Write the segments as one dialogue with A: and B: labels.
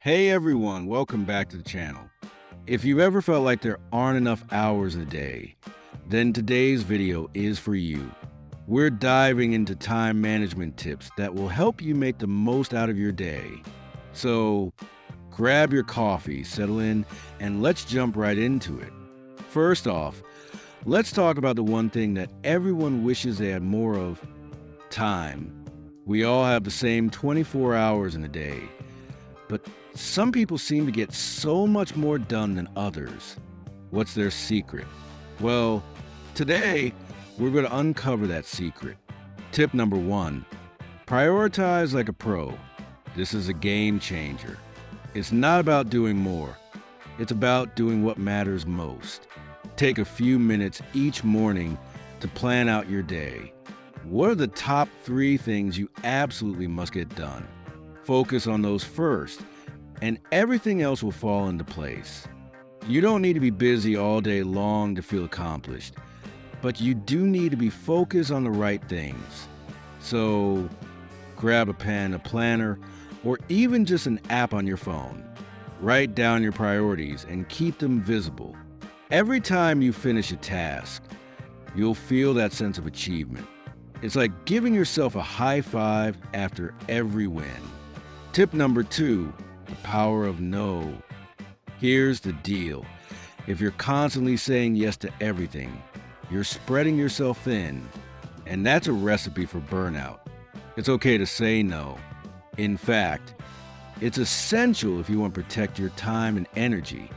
A: Hey everyone, welcome back to the channel. If you've ever felt like there aren't enough hours in a day, then today's video is for you. We're diving into time management tips that will help you make the most out of your day. So grab your coffee, settle in, and let's jump right into it. First off, let's talk about the one thing that everyone wishes they had more of: time. We all have the same 24 hours in a day, but some people seem to get so much more done than others. What's their secret? Well, today we're going to uncover that secret. Tip number 1: prioritize like a pro. This is a game changer. It's not about doing more, it's about doing what matters most. Take a few minutes each morning to plan out your day. What are the top 3 things you absolutely must get done? Focus on those first, and everything else will fall into place. You don't need to be busy all day long to feel accomplished, but you do need to be focused on the right things. So grab a pen, a planner, or even just an app on your phone. Write down your priorities and keep them visible. Every time you finish a task, you'll feel that sense of achievement. It's like giving yourself a high five after every win. Tip number 2: the power of no. Here's the deal. If you're constantly saying yes to everything, you're spreading yourself thin, and that's a recipe for burnout. It's okay to say no. In fact, it's essential if you want to protect your time and energy.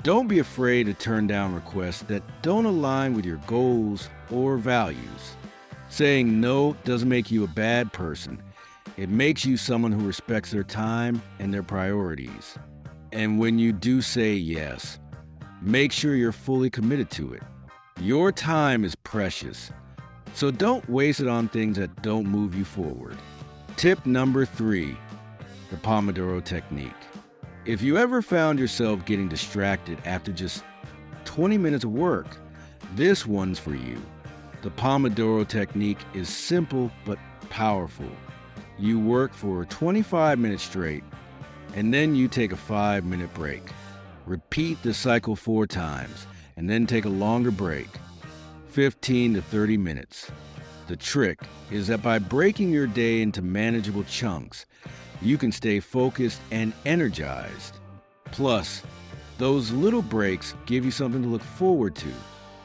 A: Don't be afraid to turn down requests that don't align with your goals or values. Saying no doesn't make you a bad person. It makes you someone who respects their time and their priorities. And when you do say yes, make sure you're fully committed to it. Your time is precious, so don't waste it on things that don't move you forward. Tip number 3: the Pomodoro technique. If you ever found yourself getting distracted after just 20 minutes of work, this one's for you. The Pomodoro technique is simple but powerful. You work for 25 minutes straight, and then you take a 5-minute break. Repeat the cycle 4 times, and then take a longer break, 15 to 30 minutes. The trick is that by breaking your day into manageable chunks, you can stay focused and energized. Plus, those little breaks give you something to look forward to.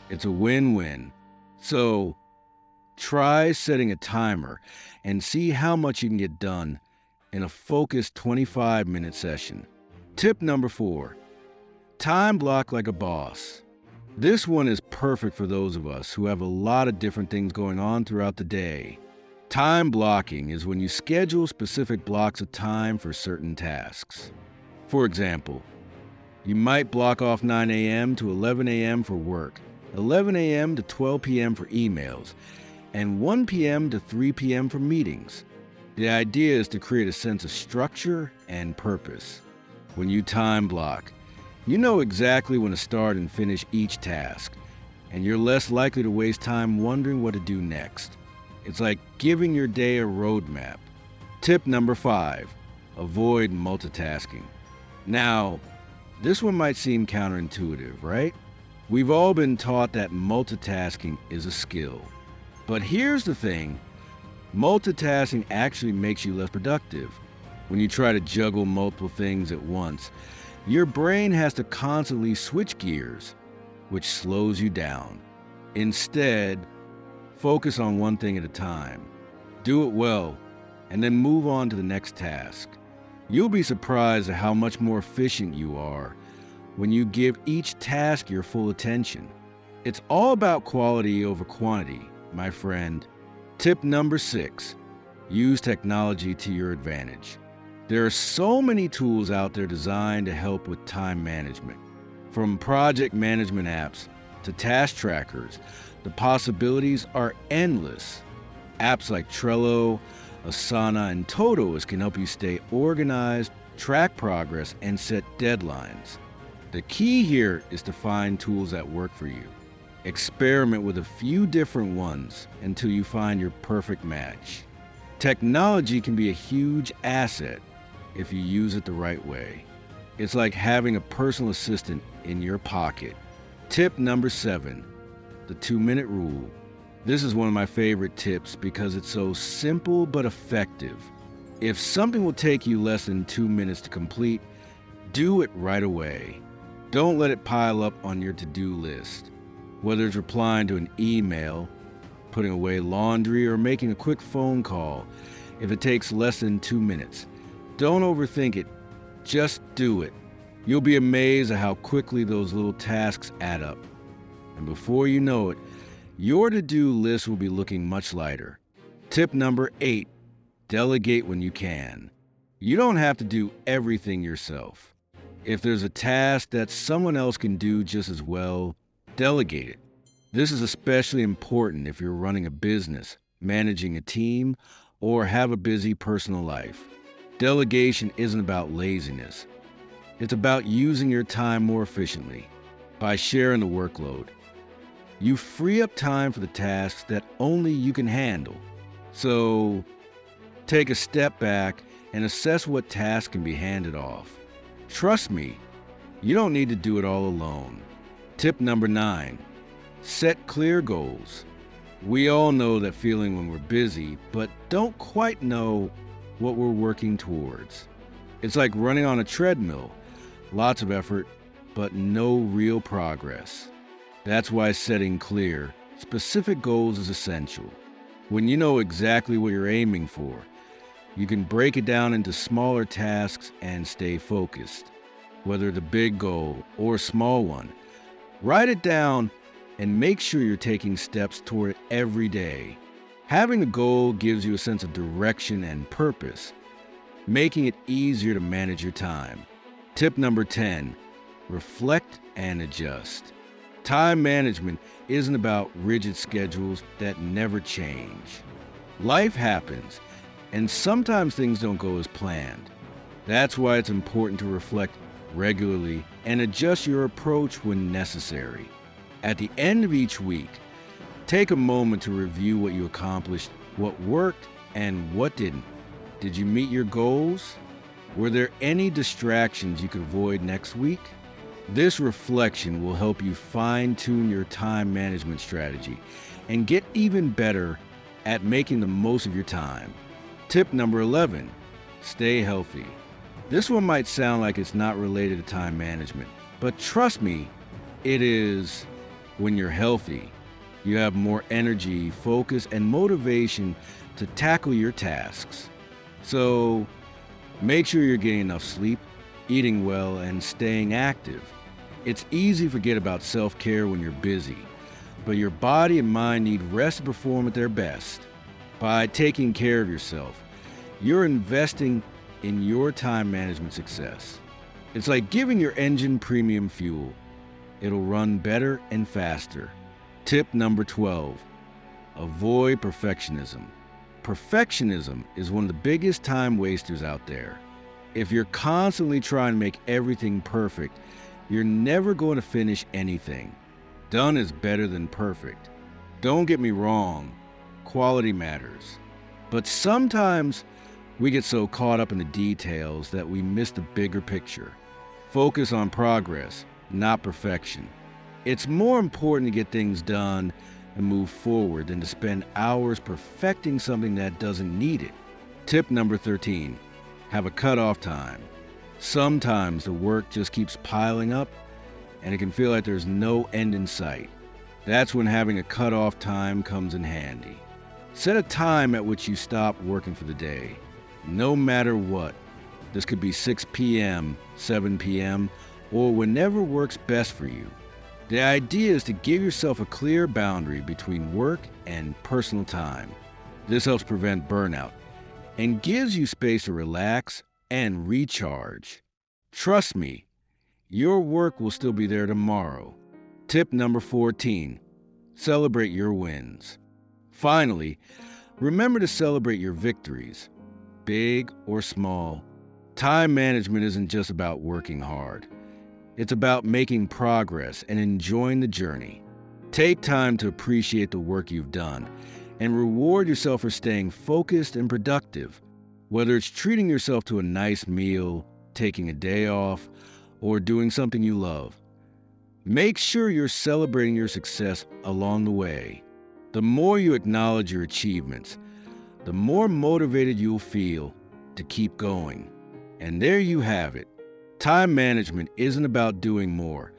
A: It's a win-win. So, try setting a timer and see how much you can get done in a focused 25-minute session. Tip number 4: time block like a boss. This one is perfect for those of us who have a lot of different things going on throughout the day. Time blocking is when you schedule specific blocks of time for certain tasks. For example, you might block off 9 a.m. to 11 a.m. for work, 11 a.m. to 12 p.m. for emails, and 1 p.m. to 3 p.m. for meetings. The idea is to create a sense of structure and purpose. When you time block, you know exactly when to start and finish each task, and you're less likely to waste time wondering what to do next. It's like giving your day a roadmap. Tip number 5: avoid multitasking. Now, this one might seem counterintuitive, right? We've all been taught that multitasking is a skill. But here's the thing: multitasking actually makes you less productive. When you try to juggle multiple things at once, your brain has to constantly switch gears, which slows you down. Instead, focus on one thing at a time. Do it well, and then move on to the next task. You'll be surprised at how much more efficient you are when you give each task your full attention. It's all about quality over quantity, my friend. Tip number 6: use technology to your advantage. There are so many tools out there designed to help with time management. From project management apps to task trackers, the possibilities are endless. Apps like Trello, Asana, and Todoist can help you stay organized, track progress, and set deadlines. The key here is to find tools that work for you. Experiment with a few different ones until you find your perfect match. Technology can be a huge asset if you use it the right way. It's like having a personal assistant in your pocket. Tip number 7, the 2-minute rule. This is one of my favorite tips because it's so simple but effective. If something will take you less than 2 minutes to complete, do it right away. Don't let it pile up on your to-do list. Whether it's replying to an email, putting away laundry, or making a quick phone call, if it takes less than 2 minutes, don't overthink it. Just do it. You'll be amazed at how quickly those little tasks add up. And before you know it, your to-do list will be looking much lighter. Tip number 8, delegate when you can. You don't have to do everything yourself. If there's a task that someone else can do just as well, delegate it. This is especially important if you're running a business, managing a team, or have a busy personal life. Delegation isn't about laziness. It's about using your time more efficiently. By sharing the workload, you free up time for the tasks that only you can handle. So, take a step back and assess what tasks can be handed off. Trust me, you don't need to do it all alone. Tip number 9, set clear goals. We all know that feeling when we're busy, but don't quite know what we're working towards. It's like running on a treadmill, lots of effort, but no real progress. That's why setting clear, specific goals is essential. When you know exactly what you're aiming for, you can break it down into smaller tasks and stay focused. Whether the big goal or a small one, write it down and make sure you're taking steps toward it every day. Having a goal gives you a sense of direction and purpose, making it easier to manage your time. Tip number 10, reflect and adjust. Time management isn't about rigid schedules that never change. Life happens, and sometimes things don't go as planned. That's why it's important to reflect regularly and adjust your approach when necessary. At the end of each week, take a moment to review what you accomplished, what worked, and what didn't. Did you meet your goals? Were there any distractions you could avoid next week? This reflection will help you fine-tune your time management strategy and get even better at making the most of your time. Tip number 11, stay healthy. This one might sound like it's not related to time management, but trust me, it is. When you're healthy, you have more energy, focus, and motivation to tackle your tasks. So, make sure you're getting enough sleep, eating well, and staying active. It's easy to forget about self-care when you're busy, but your body and mind need rest to perform at their best. By taking care of yourself, you're investing in your time management success. It's like giving your engine premium fuel. It'll run better and faster. Tip number 12, avoid perfectionism. Perfectionism is one of the biggest time wasters out there. If you're constantly trying to make everything perfect, you're never going to finish anything. Done is better than perfect. Don't get me wrong, quality matters. But sometimes we get so caught up in the details that we miss the bigger picture. Focus on progress, not perfection. It's more important to get things done and move forward than to spend hours perfecting something that doesn't need it. Tip number 13, have a cutoff time. Sometimes the work just keeps piling up and it can feel like there's no end in sight. That's when having a cutoff time comes in handy. Set a time at which you stop working for the day, no matter what. This could be 6 p.m., 7 p.m., or whenever works best for you. The idea is to give yourself a clear boundary between work and personal time. This helps prevent burnout and gives you space to relax and recharge. Trust me, your work will still be there tomorrow. Tip number 14, celebrate your wins. Finally, remember to celebrate your victories, big or small. Time management isn't just about working hard. It's about making progress and enjoying the journey. Take time to appreciate the work you've done and reward yourself for staying focused and productive. Whether it's treating yourself to a nice meal, taking a day off, or doing something you love, make sure you're celebrating your success along the way. The more you acknowledge your achievements, the more motivated you'll feel to keep going. And there you have it. Time management isn't about doing more.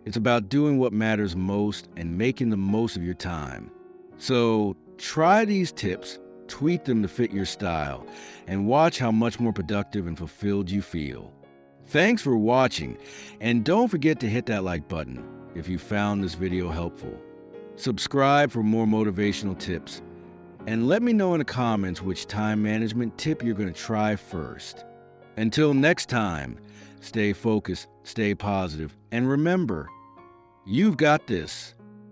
A: It's about doing what matters most and making the most of your time. So try these tips, tweak them to fit your style, and watch how much more productive and fulfilled you feel. Thanks for watching, and don't forget to hit that like button if you found this video helpful. Subscribe for more motivational tips, and let me know in the comments which time management tip you're going to try first. Until next time, stay focused, stay positive, and remember, you've got this.